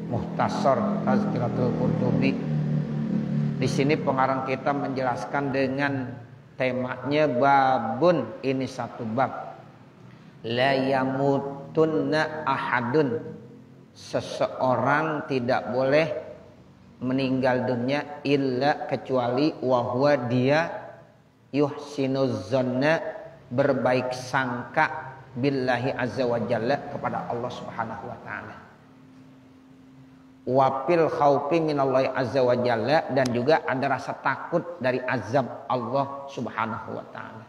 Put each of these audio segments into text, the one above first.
Mukhtasar Tazkiratul Qurtubi. Di sini pengarang kita menjelaskan dengan temanya babun, ini satu bab. La yamutunna ahadun, seseorang tidak boleh meninggal dunia illa kecuali wahwa dia yuhsinuz zanna, berbaik sangka billahi azza wa jalla, kepada Allah Subhanahu wa taala. Wapil khaufi minallahi azza wa jalla, dan juga ada rasa takut dari azab Allah Subhanahu wa taala.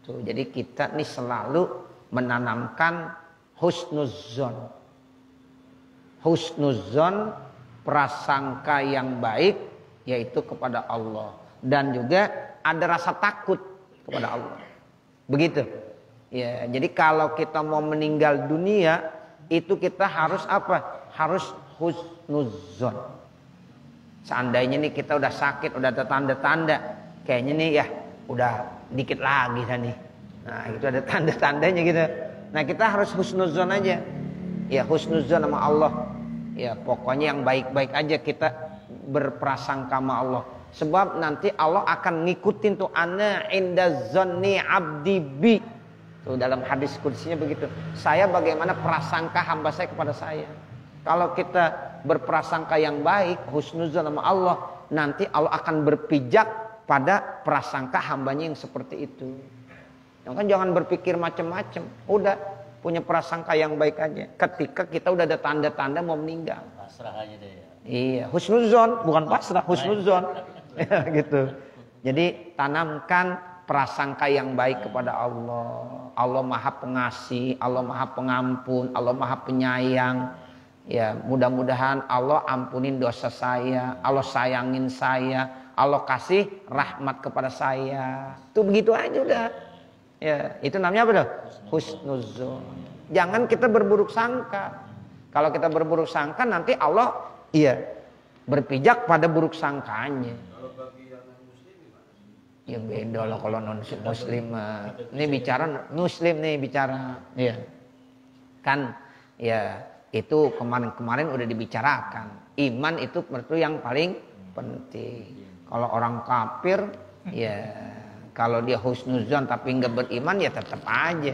Tuh, jadi kita nih selalu menanamkan husnuzon. Husnuzon, prasangka yang baik, yaitu kepada Allah, dan juga ada rasa takut kepada Allah. Begitu. Ya, jadi kalau kita mau meninggal dunia, itu kita harus apa? Harus husnuzon. Seandainya nih kita udah sakit, udah ada tanda-tanda, kayaknya nih ya udah dikit lagi nih. Nah, itu ada tanda-tandanya gitu. Nah, kita harus husnuzon aja. Ya, husnuzon sama Allah. Ya, pokoknya yang baik-baik aja kita berprasangka sama Allah. Sebab nanti Allah akan ngikutin tuh, ana inda zanni abdi bi. Tuh dalam hadis kudusinya begitu. Saya bagaimana prasangka hamba saya kepada saya. Kalau kita berprasangka yang baik, husnuzon sama Allah, nanti Allah akan berpijak pada prasangka hambanya yang seperti itu. Kan jangan berpikir macam-macam. Udah punya prasangka yang baik aja. Ketika kita udah ada tanda-tanda mau meninggal. Pasrah aja deh ya. Iya, husnuzon, bukan pasrah, husnuzon. Ya, gitu. Jadi tanamkan prasangka yang baik kepada Allah. Allah Maha Pengasih, Allah Maha Pengampun, Allah Maha Penyayang. Ya, mudah-mudahan Allah ampunin dosa saya, Allah sayangin saya, Allah kasih rahmat kepada saya. Tuh begitu aja udah. Ya, itu namanya apa tuh? Husnuzon. Jangan kita berburuk sangka. Kalau kita berburuk sangka, nanti Allah berpijak pada buruk sangkanya. Kalau bagi yang non muslim gimana? Ya beda lah kalau non muslim. Ini bicara muslim nih bicara. Ya. Kan ya itu kemarin-kemarin udah dibicarakan. Iman itu yang paling penting. Kalau orang kafir ya, kalau dia husnuzon tapi enggak beriman ya tetap aja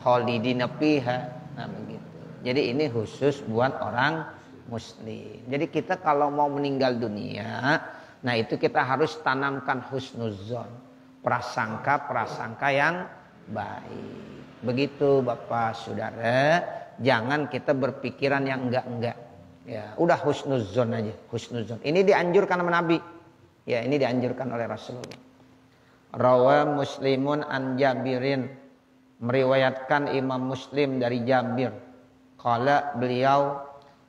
khalidina fiha. Nah begitu. Jadi ini khusus buat orang muslim. Jadi kita kalau mau meninggal dunia, nah itu kita harus tanamkan husnuzon, prasangka yang baik. Begitu Bapak Saudara, jangan kita berpikiran yang enggak. Ya, udah husnuzon aja, husnuzon. Ini dianjurkan sama Nabi. Ya, ini dianjurkan oleh Rasulullah. Rawa Muslimun an Jabirin, meriwayatkan Imam Muslim dari Jabir. Qala, beliau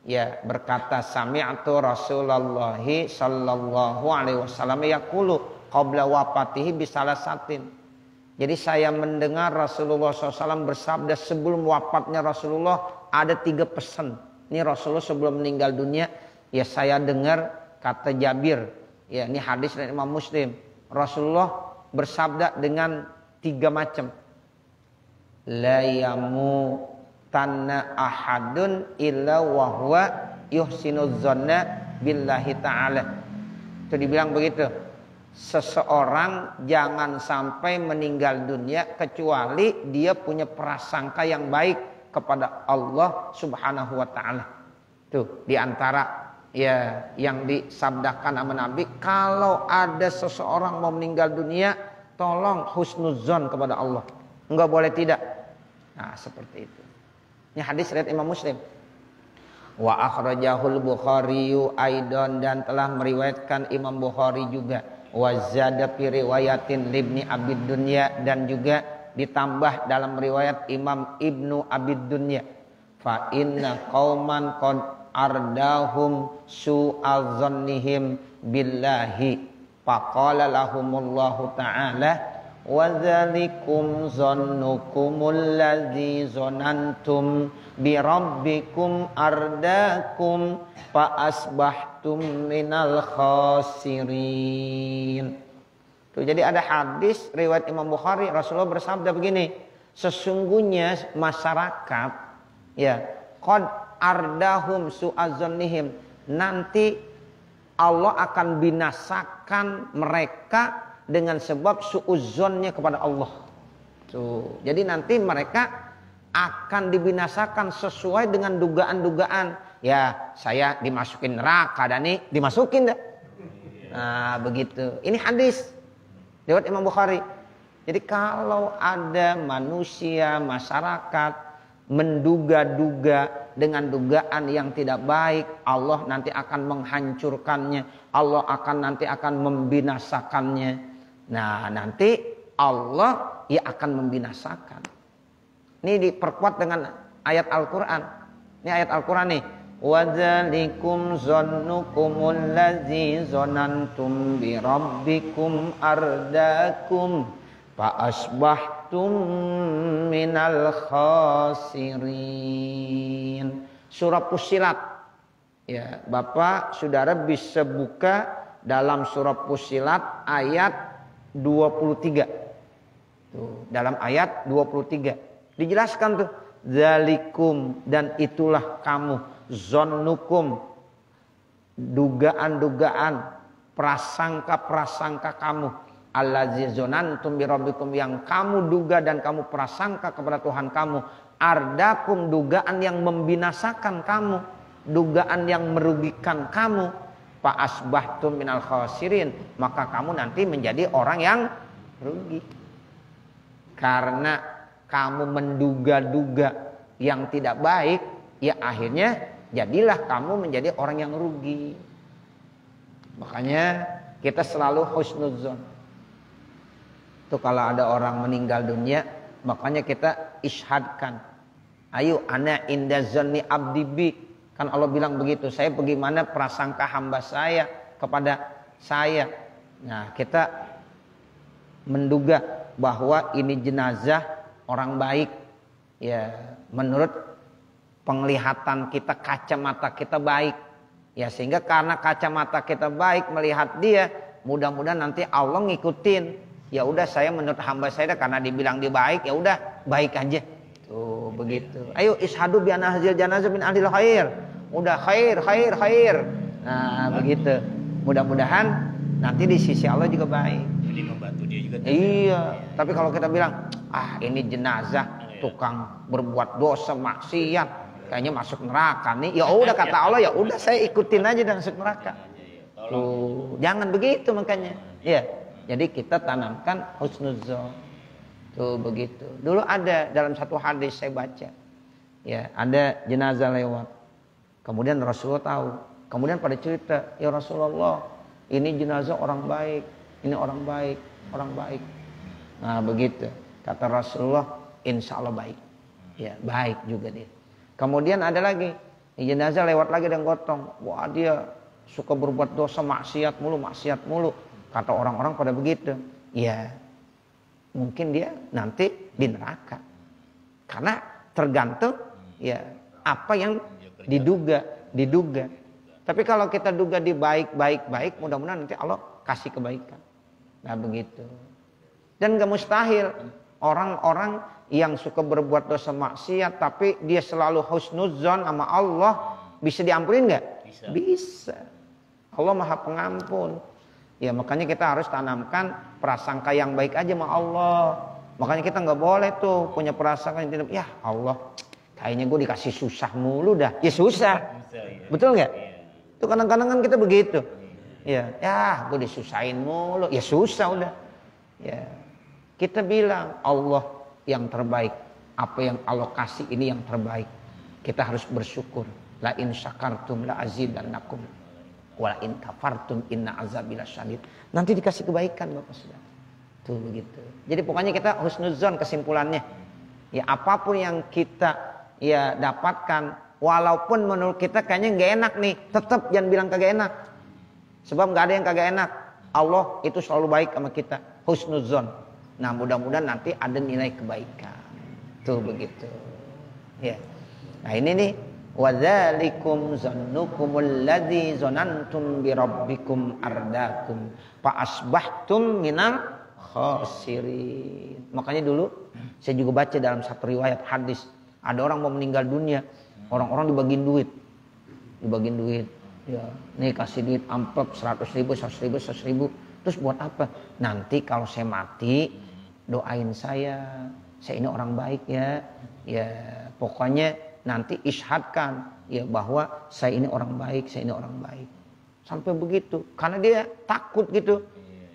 ya berkata, sami'tu Rasulullah sallallahu alaihi wasallam yaqulu qabla wafatihi bisalasatin. Jadi saya mendengar Rasulullah SAW bersabda sebelum wafatnya Rasulullah ada 3 pesan. Ini Rasulullah sebelum meninggal dunia, ya saya dengar kata Jabir. Ya, ini hadis dari Imam Muslim. Rasulullah bersabda dengan 3 macam. La yamutanna ahadun illa wahwa yuhsinuz zanna billahi ta'ala. Itu dibilang begitu. Seseorang jangan sampai meninggal dunia kecuali dia punya prasangka yang baik kepada Allah Subhanahu wa taala. Tuh, di antara ya yang disabdakan sama Nabi, kalau ada seseorang mau meninggal dunia, tolong husnuzon kepada Allah. Enggak boleh tidak. Nah, seperti itu. Ini hadis riwayat Imam Muslim. Wa akhrajahul Bukhari aidan, dan telah meriwayatkan Imam Bukhari juga. Wa zada fi riwayatin libni Abid Dunya, dan juga ditambah dalam riwayat Imam Ibnu Abid Dunya. Fa inna qauman qad ardahum su'al zannihim billahi faqala lahumullahu ta'ala wa dzalikum zannukumul ladzi zanantum bi rabbikum ardakum fa asbahtum minal khasirin. Tuh, jadi ada hadis riwayat Imam Bukhari, Rasulullah bersabda begini, sesungguhnya masyarakat ya qad ardahum su'azannihim. Nanti Allah akan binasakan mereka dengan sebab su'uzzonnya kepada Allah. Tuh. Jadi nanti mereka akan dibinasakan sesuai dengan dugaan-dugaan. Ya, saya dimasukin neraka dan nih dimasukin dah. Nah, begitu. Ini hadis riwayat Imam Bukhari. Jadi kalau ada manusia, masyarakat menduga-duga dengan dugaan yang tidak baik, Allah nanti akan menghancurkannya. Allah nanti akan membinasakannya. Nah, nanti Allah ya akan membinasakan. Ini diperkuat dengan ayat Al-Quran. Ini ayat Al-Quran nih. وَذَلِكُمْ ظَنُّكُمُ الَّذِي ظَنَنْتُمْ بِرَبِّكُمْ أَرْدَاكُمْ فَأَصْبَحْتُمْ مِنَ الْخَاسِرِينَ. Surah Fussilat. Ya, Bapak, Saudara bisa buka dalam surah Fussilat ayat 23. Tuh, dalam ayat 23 dijelaskan tuh, zalikum, dan itulah kamu, zonnukum, dugaan-dugaan, prasangka-prasangka kamu, allazi zonantum birabbikum, yang kamu duga dan kamu prasangka kepada Tuhan kamu, ardakum, dugaan yang membinasakan kamu, dugaan yang merugikan kamu, fa asbahtum minal khasirin, maka kamu nanti menjadi orang yang rugi. Karena kamu menduga-duga yang tidak baik, ya akhirnya jadilah kamu menjadi orang yang rugi. Makanya kita selalu husnudzon. Itu kalau ada orang meninggal dunia, makanya kita ishadkan. Ayo ana inda zanni abdi bi. Kan Allah bilang begitu, saya bagaimana prasangka hamba saya kepada saya. Nah, kita menduga bahwa ini jenazah orang baik. Ya, menurut penglihatan kita, kacamata kita baik. Ya, sehingga karena kacamata kita baik melihat dia, mudah-mudahan nanti Allah ngikutin. Ya udah, saya menurut hamba saya karena dibilang dia baik, ya udah baik aja. Tuh begitu. Ayo ishadu bi anna hazil janazah min ahlil khair. Udah khair. Nah, begitu. Mudah-mudahan nanti di sisi Allah juga baik. Jadi membantu dia juga. Iya, tapi kalau kita bilang, ini jenazah tukang berbuat dosa, maksiat, kayaknya masuk neraka nih. Ya udah, kata Allah, ya udah saya ikutin aja dan masuk neraka. Tuh, jangan begitu makanya. Ya, jadi kita tanamkan husnudzon. Tuh begitu. Dulu ada dalam satu hadis saya baca. Ya, ada jenazah lewat. Kemudian Rasulullah tahu. Kemudian pada cerita, ya Rasulullah, ini jenazah orang baik. Ini orang baik. Nah begitu. Kata Rasulullah, insya Allah baik. Ya, baik juga dia. Kemudian ada lagi, jenazah lewat lagi dan gotong. Wah, dia suka berbuat dosa, maksiat mulu. Kata orang-orang pada begitu. Ya, mungkin dia nanti di neraka. Karena tergantung ya apa yang diduga. Tapi kalau kita duga di baik, mudah-mudahan nanti Allah kasih kebaikan. Nah begitu. Dan gak mustahil orang-orang yang suka berbuat dosa maksiat tapi dia selalu husnudzon sama Allah, bisa diampunin gak? Bisa. Allah Maha Pengampun. Ya makanya kita harus tanamkan prasangka yang baik aja sama Allah. Makanya kita gak boleh tuh punya prasangka yang tidak, ya Allah kayaknya gue dikasih susah mulu dah. Ya susah. Betul gak? Itu kadang-kadang kan kita begitu. Ya gue disusahin mulu. Ya susah udah. Ya, kita bilang Allah yang terbaik. Apa yang Allah kasih ini yang terbaik. Kita harus bersyukur. La in syakartum la azidannakum. Wa la in kafartum inna azabi lasyadid. Nanti dikasih kebaikan Bapak Saudara. Tuh begitu. Jadi pokoknya kita husnudzon kesimpulannya. Ya apapun yang kita ya dapatkan, walaupun menurut kita kayaknya nggak enak nih, tetap jangan bilang kagak enak. Sebab nggak ada yang kagak enak. Allah itu selalu baik sama kita. Husnudzon. Nah mudah-mudahan nanti ada nilai kebaikan. Tuh begitu. Ya. Nah ini nih. Wadzalikum zannukumul ladzi zanantum birabbikum ardakum fa asbahtum minal khasirin. Makanya dulu saya juga baca dalam satu riwayat hadis, ada orang mau meninggal dunia, Orang-orang dibagiin duit. Ya, nih kasih duit amplop 100.000, 100.000, 100.000. Terus buat apa? Nanti kalau saya mati, doain saya ini orang baik ya. Ya, pokoknya nanti isyhadkan ya bahwa saya ini orang baik, Sampai begitu. Karena dia takut gitu.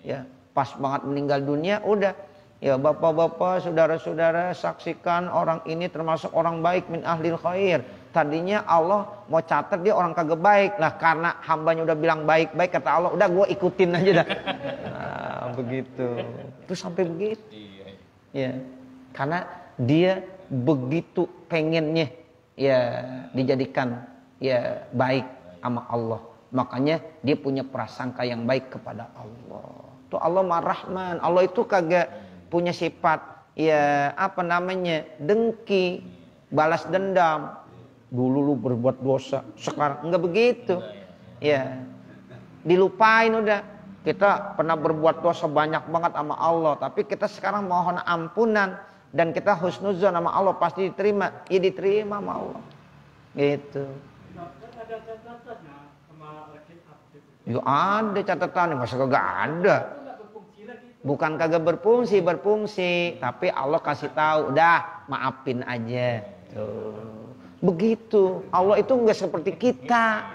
Ya, pas banget meninggal dunia udah. Ya, bapak-bapak, saudara-saudara, saksikan orang ini termasuk orang baik min ahlil khair. Tadinya Allah mau catat dia orang kagak baik. Lah karena hambanya udah bilang baik-baik, kata Allah, udah gue ikutin aja dah. Nah, begitu. Itu sampai begitu. Ya, karena dia begitu pengennya ya dijadikan ya baik sama Allah. Makanya dia punya prasangka yang baik kepada Allah. Tuh Allah Mar-Rahman. Allah itu kagak punya sifat ya dengki, balas dendam. Dulu lu berbuat dosa, sekarang enggak begitu. Ya. Dilupain udah. Kita pernah berbuat dosa banyak banget sama Allah, tapi kita sekarang mohon ampunan dan kita husnuzon sama Allah, pasti diterima. Ya diterima sama Allah. Gitu. Ada catatannya sama rakyat. Ya ada catatannya, masa kagak ada. Bukan kagak berfungsi, tapi Allah kasih tahu, udah maafin aja. Tuh. Begitu. Allah itu enggak seperti kita.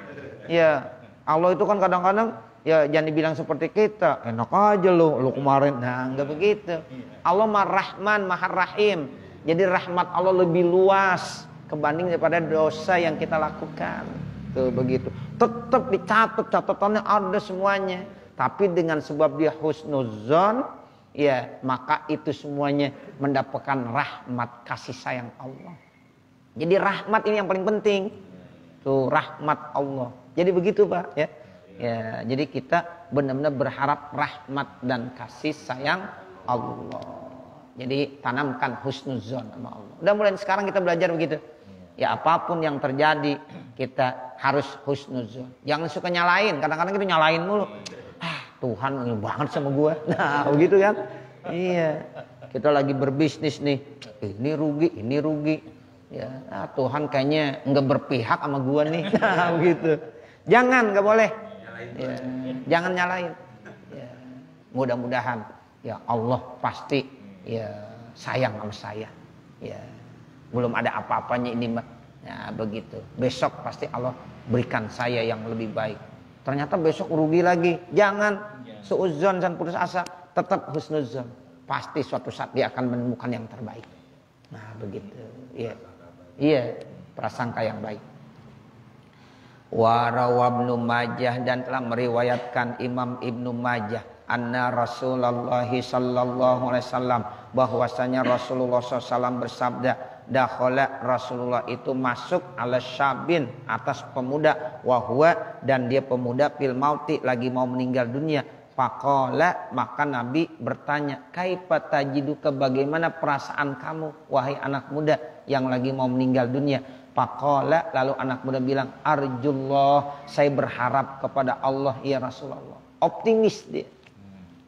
Ya, Allah itu kan kadang-kadang ya jangan dibilang seperti kita. Enak aja lu kemarin. Nah, enggak begitu. Allah Mar-Rahman, Maha Rahim. Jadi rahmat Allah lebih luas kebanding daripada dosa yang kita lakukan. Tuh begitu. Tetap dicatat, catatannya ada semuanya. Tapi dengan sebab dia husnuzon, ya maka itu semuanya mendapatkan rahmat kasih sayang Allah. Jadi rahmat ini yang paling penting. Tuh rahmat Allah. Jadi begitu Pak ya. Ya, jadi kita benar-benar berharap rahmat dan kasih sayang Allah. Jadi tanamkan husnuzon sama Allah. Udah mulai sekarang kita belajar begitu. Ya apapun yang terjadi kita harus husnuzon. Jangan suka nyalain. Kadang-kadang kita nyalain mulu. Tuhan ini banget sama gue. Nah begitu kan. Iya. Kita lagi berbisnis nih. Ini rugi. Ya, Tuhan kayaknya nggak berpihak sama gua nih. Nah, begitu. Jangan, nggak boleh. Ya, jangan nyalain. Ya, mudah-mudahan ya Allah pasti ya sayang sama saya. Ya, belum ada apa-apanya ini mah. Ya, begitu. Besok pasti Allah berikan saya yang lebih baik. Ternyata besok rugi lagi. Jangan suudzon dan putus asa. Tetap husnuzon. Pasti suatu saat dia akan menemukan yang terbaik. Nah, begitu. Iya. Iya, prasangka yang baik. Wa rawabnu Majah dan telah meriwayatkan Imam Ibnu Majah anna Rasulullah sallallahu alaihi wasallam bahwasanya Rasulullah SAW bersabda, dakhala Rasulullah itu masuk ala syabin atas pemuda wahwa dan dia pemuda fil mauti lagi mau meninggal dunia. Faqala maka Nabi bertanya, kaifa tajiduka, bagaimana perasaan kamu wahai anak muda yang lagi mau meninggal dunia? Faqala lalu anak muda bilang, arjullah, saya berharap kepada Allah ya Rasulullah. Optimis dia.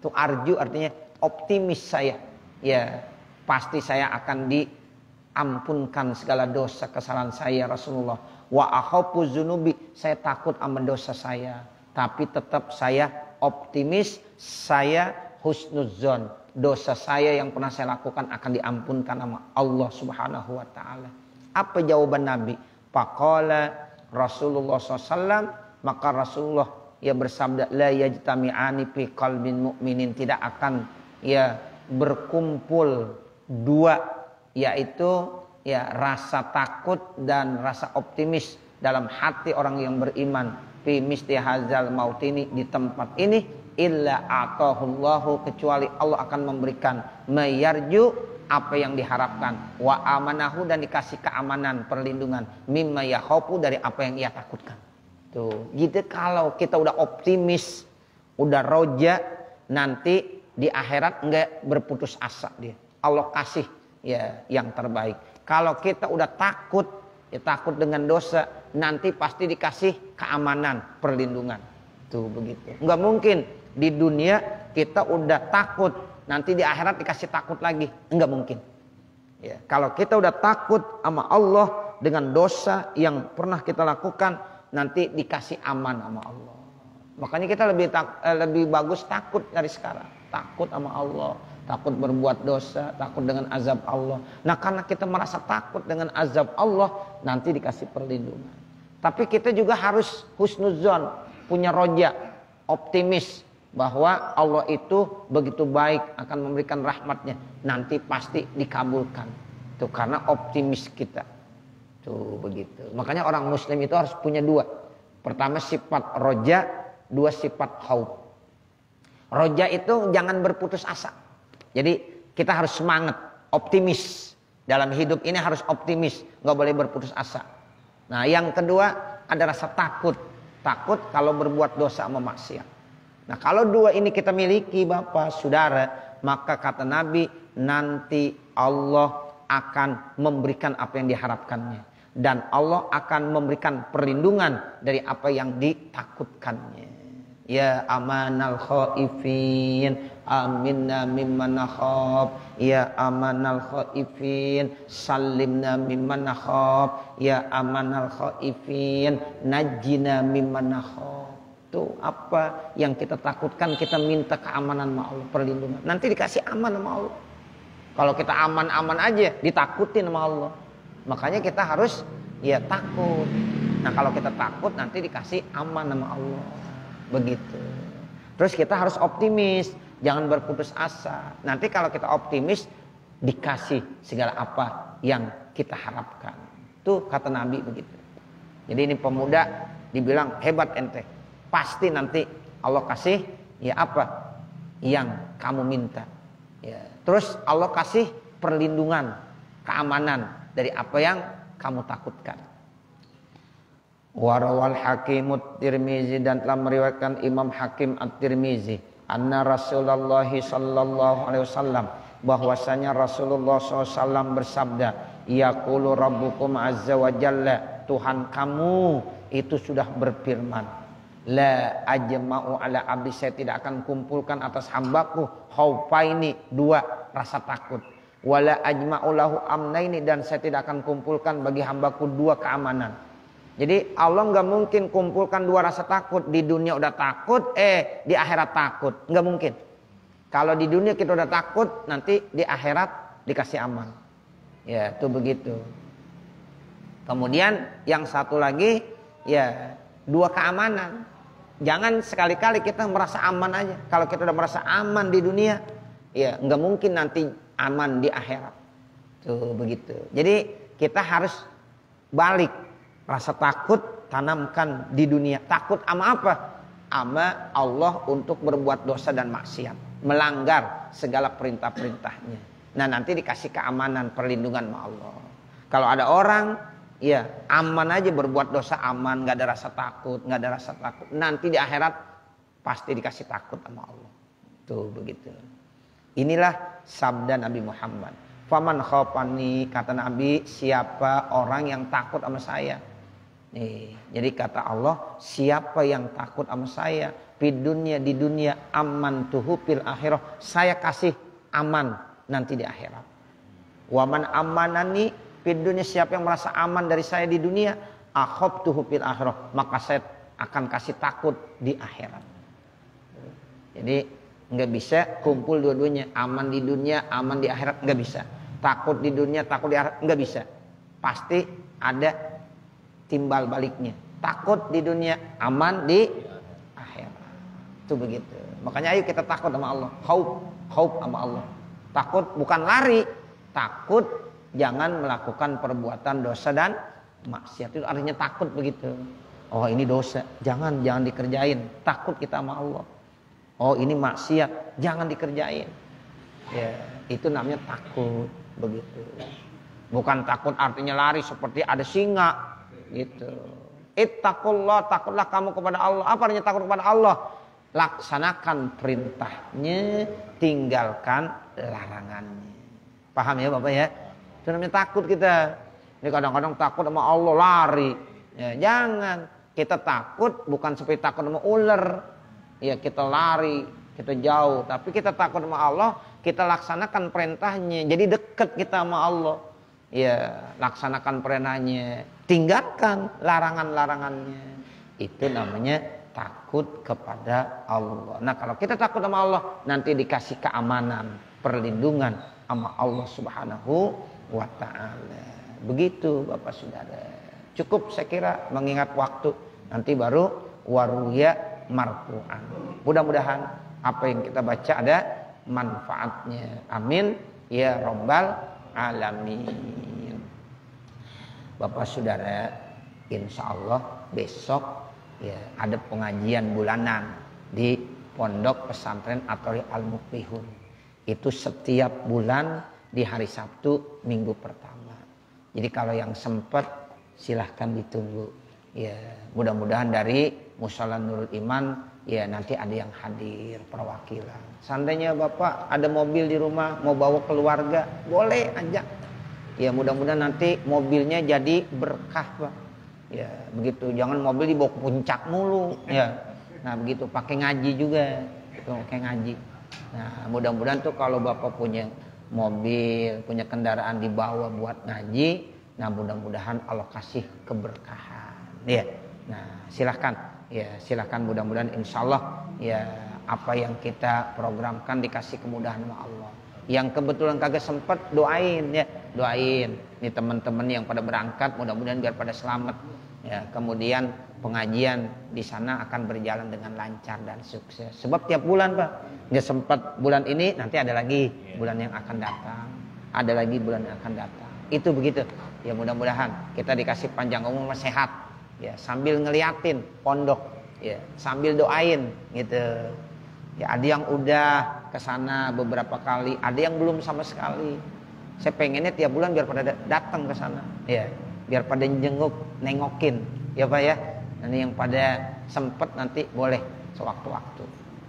Itu arju artinya optimis saya. Ya, pasti saya akan diampunkan segala dosa kesalahan saya Rasulullah. Wa akhafu dzunubi, saya takut sama dosa saya, tapi tetap saya optimis, saya husnuzon. Dosa saya yang pernah saya lakukan akan diampunkan sama Allah Subhanahu wa taala. Apa jawaban Nabi? Faqala Rasulullah SAW, maka Rasulullah ya bersabda, la yajtami'ani fi qalbin mu'minin, tidak akan ya berkumpul dua, yaitu ya rasa takut dan rasa optimis dalam hati orang yang beriman. Fi misli hazal maut ini, di tempat ini, illa atahullahu, kecuali Allah akan memberikan mayarju, apa yang diharapkan, wa amanahu, dan dikasih keamanan, perlindungan, mimma yakhafu, dari apa yang ia takutkan. Tuh, gitu. Kalau kita udah optimis, udah roja, nanti di akhirat enggak berputus asa dia. Allah kasih ya yang terbaik. Kalau kita udah takut, ya takut dengan dosa, nanti pasti dikasih keamanan, perlindungan. Tuh begitu. Enggak mungkin di dunia kita udah takut, nanti di akhirat dikasih takut lagi. Enggak mungkin. Ya, kalau kita udah takut sama Allah, dengan dosa yang pernah kita lakukan, nanti dikasih aman sama Allah. Makanya kita lebih bagus takut dari sekarang. Takut sama Allah, takut berbuat dosa, takut dengan azab Allah. Nah, karena kita merasa takut dengan azab Allah, nanti dikasih perlindungan. Tapi kita juga harus husnuzon, punya roja, optimis bahwa Allah itu begitu baik, akan memberikan rahmatnya, nanti pasti dikabulkan. Tuh, karena optimis kita. Tuh begitu. Makanya orang muslim itu harus punya dua. Pertama sifat roja, dua sifat khauf. Roja itu jangan berputus asa. Jadi kita harus semangat, optimis. Dalam hidup ini harus optimis, nggak boleh berputus asa. Nah, yang kedua ada rasa takut. Takut kalau berbuat dosa sama maksiat. Nah, kalau dua ini kita miliki Bapak, Saudara, maka kata Nabi, nanti Allah akan memberikan apa yang diharapkannya. Dan Allah akan memberikan perlindungan dari apa yang ditakutkannya. Ya amanal khaifin, aminna mimman nakhaf. Ya amanal khaifin, salimna mimman nakhaf. Ya amanal khaifin, najjina mimman nakhaf. Tuh apa yang kita takutkan, kita minta keamanan sama Allah, perlindungan. Nanti dikasih aman sama Allah. Kalau kita aman-aman aja, ditakutin sama Allah. Makanya kita harus ya takut. Nah, kalau kita takut nanti dikasih aman sama Allah. Begitu. Terus kita harus optimis, jangan berputus asa. Nanti kalau kita optimis, dikasih segala apa yang kita harapkan. Tuh kata Nabi begitu. Jadi ini pemuda dibilang hebat ente. Pasti nanti Allah kasih ya apa yang kamu minta. Ya. Terus Allah kasih perlindungan, keamanan dari apa yang kamu takutkan. Warawal Hakimut Tirmizi, dan telah meriwayatkan Imam Hakim At-Tirmizi, anna Rasulullah sallallahu alaihi wasallam, bahwasanya Rasulullah SAW bersabda, yaqulu rabbukum azza wa jalla, Tuhan kamu itu sudah berfirman, la ajma'u ala abdi, saya tidak akan kumpulkan atas hambaku khaufaini, dua rasa takut, wala ajma'u lahu amnaini, dan saya tidak akan kumpulkan bagi hambaku dua keamanan. Jadi Allah nggak mungkin kumpulkan dua rasa takut. Di dunia udah takut, di akhirat takut, nggak mungkin. Kalau di dunia kita udah takut, nanti di akhirat dikasih aman. Ya, itu begitu. Kemudian yang satu lagi, ya dua keamanan. Jangan sekali-kali kita merasa aman aja. Kalau kita udah merasa aman di dunia, ya nggak mungkin nanti aman di akhirat. Tuh begitu. Jadi kita harus balik. Rasa takut tanamkan di dunia. Takut sama apa? Sama Allah untuk berbuat dosa dan maksiat. Melanggar segala perintah-perintahnya. Nah, nanti dikasih keamanan, perlindungan sama Allah. Kalau ada orang, ya aman aja berbuat dosa, aman, gak ada rasa takut, gak ada rasa takut. Nanti di akhirat pasti dikasih takut sama Allah. Tuh begitu. Inilah sabda Nabi Muhammad. Faman khafani, kata Nabi, siapa orang yang takut sama saya. Nih, jadi kata Allah, siapa yang takut sama saya di dunia aman tuhu fil akhirah, saya kasih aman nanti di akhirat. Waman amanani fid dunya, siapa yang merasa aman dari saya di dunia, akhaftuhu fil akhirah, maka saya akan kasih takut di akhirat. Jadi nggak bisa kumpul dua-duanya, aman di dunia, aman di akhirat, nggak bisa. Takut di dunia, takut di akhirat, nggak bisa. Pasti ada timbal baliknya. Takut di dunia, aman di akhirat. Itu begitu. Makanya ayo kita takut sama Allah. Khauf sama Allah. Takut bukan lari, takut jangan melakukan perbuatan dosa dan maksiat. Itu artinya takut begitu. Oh ini dosa, jangan dikerjain. Takut kita sama Allah. Oh ini maksiat, jangan dikerjain. Ya, itu namanya takut begitu. Bukan takut artinya lari seperti ada singa. Gitu. Ittaqullah, takutlah kamu kepada Allah. Apa artinya takut kepada Allah? Laksanakan perintahnya, tinggalkan larangannya. Paham ya Bapak ya? Itu namanya takut kita. Ini kadang-kadang takut sama Allah, lari. Ya, jangan. Kita takut bukan seperti takut sama ular. Ya kita lari, kita jauh. Tapi kita takut sama Allah, kita laksanakan perintahnya. Jadi dekat kita sama Allah. ya laksanakan perintahnya, tinggalkan larangan-larangannya. Itu namanya takut kepada Allah. Nah, kalau kita takut sama Allah, nanti dikasih keamanan, perlindungan sama Allah Subhanahu wa taala. Begitu Bapak Saudara. Cukup saya kira mengingat waktu, nanti baru waruya marfu'an. Mudah-mudahan apa yang kita baca ada manfaatnya. Amin ya rabbal alamin. Bapak Saudara, insya Allah besok ya ada pengajian bulanan di Pondok Pesantren Athori Al-Muflihun. Itu setiap bulan di hari Sabtu minggu pertama. Jadi kalau yang sempat silahkan ditunggu. Ya, mudah-mudahan dari Mushola Nurul Iman ya nanti ada yang hadir perwakilan. Seandainya Bapak ada mobil di rumah mau bawa keluarga, boleh ajak. Ya, mudah-mudahan nanti mobilnya jadi berkah, Pak. Ya, begitu. Jangan mobil dibawa ke puncak mulu, ya. Nah, begitu pakai ngaji juga. Itu pakai ngaji. Nah, mudah-mudahan tuh kalau Bapak punya mobil, punya kendaraan dibawa buat ngaji, nah mudah-mudahan Allah kasih keberkahan. Ya. Nah, silahkan. Ya, silahkan mudah-mudahan insyaallah ya apa yang kita programkan dikasih kemudahan sama Allah. Yang kebetulan kagak sempat doain ya, doain. Ini teman-teman yang pada berangkat mudah-mudahan biar pada selamat. Ya, kemudian pengajian di sana akan berjalan dengan lancar dan sukses. Sebab tiap bulan, Pak, nggak sempat bulan ini, nanti ada lagi bulan yang akan datang. Ada lagi bulan yang akan datang. Itu begitu. Ya, mudah-mudahan kita dikasih panjang umur sehat. Ya, sambil ngeliatin pondok, ya, sambil doain gitu. Ya, ada yang udah ke sana beberapa kali, ada yang belum sama sekali. Saya pengennya tiap bulan biar pada datang ke sana, ya, biar pada jenguk, nengokin, ya Pak ya. Ini yang pada sempet nanti boleh sewaktu-waktu.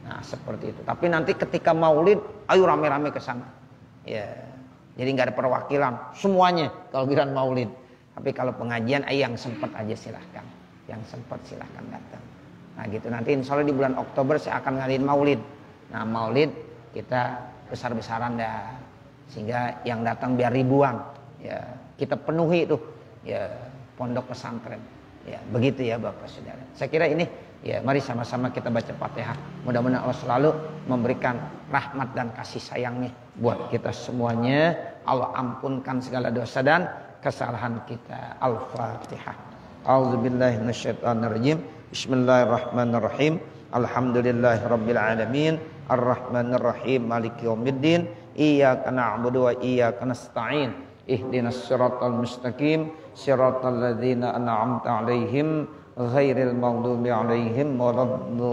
Nah, seperti itu. Tapi nanti ketika Maulid, ayo rame-rame ke sana. Ya. Jadi nggak ada perwakilan semuanya kalau giliran Maulid. Tapi kalau pengajian, ayo yang sempat aja silahkan. Yang sempat silahkan datang. Nah gitu, nanti insya Allah di bulan Oktober saya akan ngadain Maulid. Nah Maulid kita besar-besaran dah, sehingga yang datang biar ribuan. Ya, kita penuhi tuh ya pondok pesantren. Ya, begitu ya Bapak Saudara. Saya kira ini ya mari sama-sama kita baca Fatihah. Mudah-mudahan Allah selalu memberikan rahmat dan kasih sayangnya buat kita semuanya. Allah ampunkan segala dosa dan kesalahan kita. Al-Fatihah. A'udzubillahi minasyaitonirrajim. Bismillahirrahmanirrahim. Alhamdulillahirabbil alamin. Arrahmanirrahim. Maliki yaumiddin. Iyyaka na'budu wa iyyaka nasta'in. Ihdinas siratal mustaqim. Siratal ladzina an'amta 'alaihim ghairil maghdubi 'alaihim waladdallin.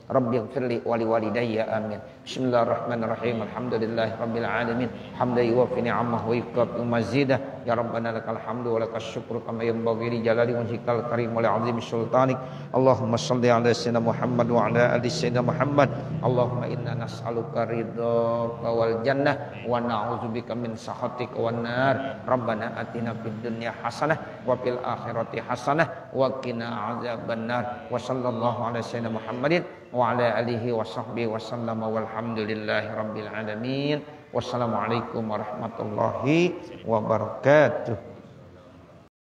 Rabbighfirli wa liwalidayya amin. Bismillahirrahmanirrahim. Alhamdulillahirabbil alamin. Hamdan yuwaffi ni'amahu wa yukafi mazidah. Ya Rabbana lakal hamdu wa lakas syukru kama yanbaghi li jalali wajhikal karim wa li 'azimi sultanik. Allahumma shalli 'ala sayyidina Muhammad wa 'ala ali sayyidina Muhammad. Allahumma inna nas'aluka ridhaka wal jannah wa na'udzubika min sakhatika wan nar. Rabbana atina fid dunya hasanah wa fil akhirati hasanah wa qina 'adzabannar. Wa sallallahu 'ala sayyidina Muhammadin wa ala alihi wa sahbihi wa sallama walhamdulillahi rabbil alamin. Wassalamualaikum warahmatullahi wabarakatuh.